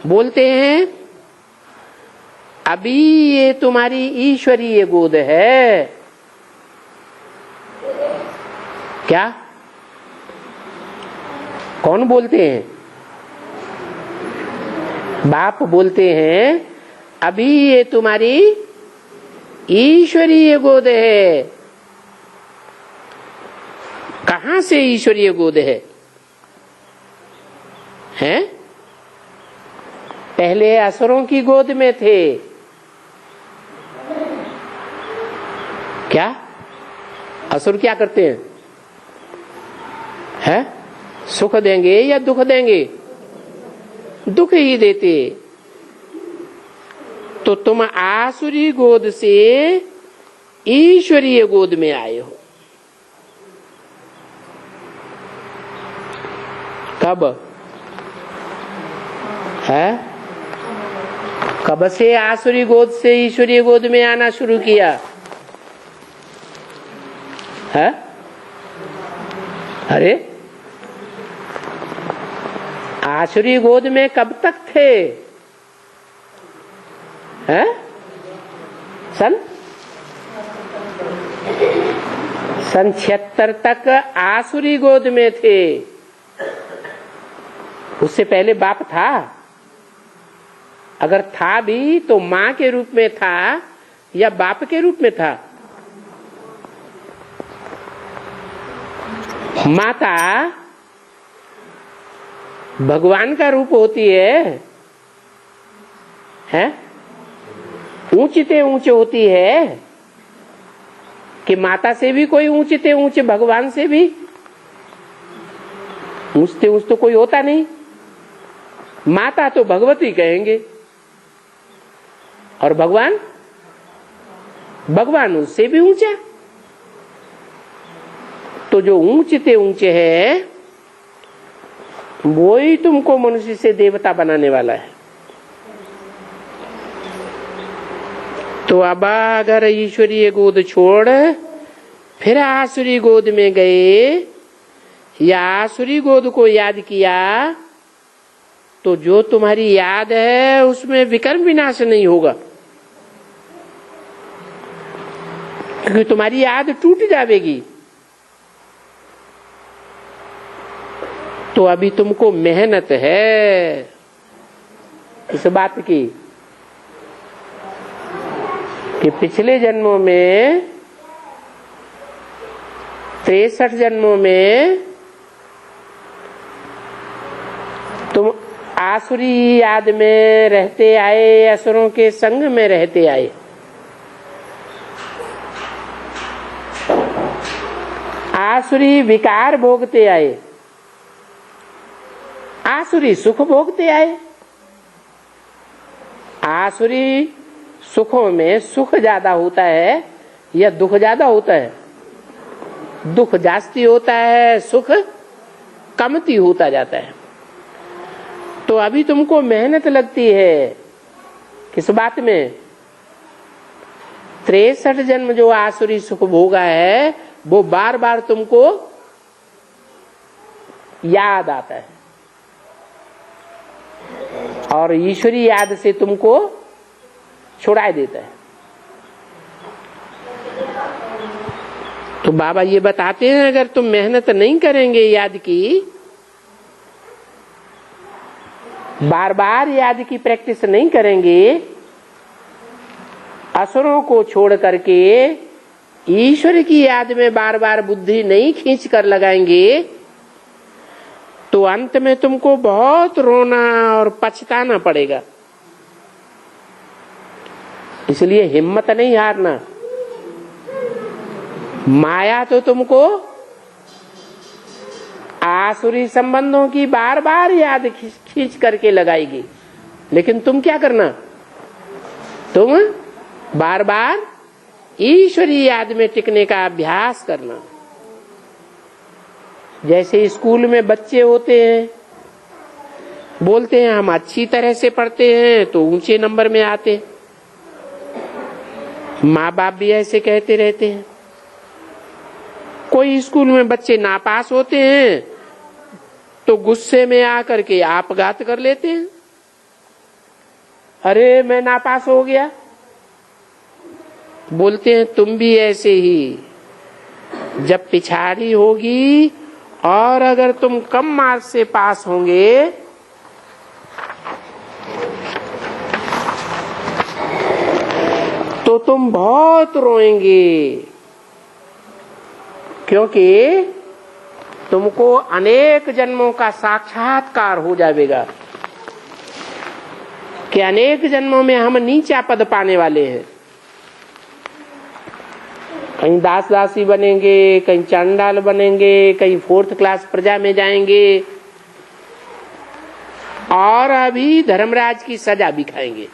बोलते हैं अभी ये तुम्हारी ईश्वरीय गोद है। क्या? कौन बोलते हैं? बाप बोलते हैं अभी ये तुम्हारी ईश्वरीय गोद है। कहां से ईश्वरीय गोद है? हैं? पहले असुरों की गोद में थे। क्या? असुर क्या करते हैं? हैं? सुख देंगे या दुख देंगे? दुख ही देते। तो तुम आसुरी गोद से ईश्वरीय गोद में आए हो। कब है? कब से आसुरी गोद से ईश्वरीय गोद में आना शुरू किया है? अरे आसुरी गोद में कब तक थे? हैं? सन 76 तक आसुरी गोद में थे। उससे पहले बाप था? अगर था भी तो माँ के रूप में था या बाप के रूप में था? माता भगवान का रूप होती है, हैं? ऊंचते ऊंचे होती है कि माता से भी कोई ऊंचते ऊंचे, भगवान से भी ऊंचते ऊंच तो कोई होता नहीं। माता तो भगवती कहेंगे और भगवान, भगवान उससे भी ऊंचा। तो जो ऊंचते ऊंचे है वो ही तुमको मनुष्य से देवता बनाने वाला है। तो अब अगर ईश्वरीय गोद छोड़ फिर आसुरी गोद में गए या आसुरी गोद को याद किया तो जो तुम्हारी याद है उसमें विकर्म विनाश नहीं होगा, क्योंकि तुम्हारी याद टूट जाएगी। तो अभी तुमको मेहनत है इस बात की कि पिछले जन्मों में 63 जन्मों में तुम आसुरी याद में रहते आए, असुरों के संग में रहते आए। आसुरी विकार भोगते आए, आसुरी सुख भोगते आए। आसुरी सुखों में सुख ज्यादा होता है या दुख ज्यादा होता है? दुख जास्ती होता है, सुख कमती होता जाता है। तो अभी तुमको मेहनत लगती है किस बात में? 63 जन्म जो आसुरी सुख भोगा है वो बार बार तुमको याद आता है और ईश्वरी याद से तुमको छुड़ा देता है। तो बाबा ये बताते हैं अगर तुम मेहनत नहीं करेंगे याद की, बार बार याद की प्रैक्टिस नहीं करेंगे, असुरों को छोड़ करके ईश्वर की याद में बार बार बुद्धि नहीं खींच कर लगाएंगे, तो अंत में तुमको बहुत रोना और पछताना पड़ेगा। इसलिए हिम्मत नहीं हारना। माया तो तुमको आसुरी संबंधों की बार बार याद खींच करके लगाएगी, लेकिन तुम क्या करना? तुम बार बार ईश्वरी याद में टिकने का अभ्यास करना। जैसे स्कूल में बच्चे होते हैं, बोलते हैं हम अच्छी तरह से पढ़ते हैं तो ऊंचे नंबर में आते, माँ बाप भी ऐसे कहते रहते हैं। कोई स्कूल में बच्चे नापास होते हैं तो गुस्से में आकर के आपघात कर लेते हैं। अरे मैं नापास हो गया। बोलते हैं तुम भी ऐसे ही, जब पिछाड़ी होगी और अगर तुम कम मार्क्स से पास होंगे तो तुम बहुत रोएंगे, क्योंकि तुमको अनेक जन्मों का साक्षात्कार हो जाएगा कि अनेक जन्मों में हम नीचा पद पाने वाले हैं। कहीं दास दासी बनेंगे, कहीं चांडाल बनेंगे, कहीं 4th क्लास प्रजा में जाएंगे और अभी धर्मराज की सजा भी खाएंगे।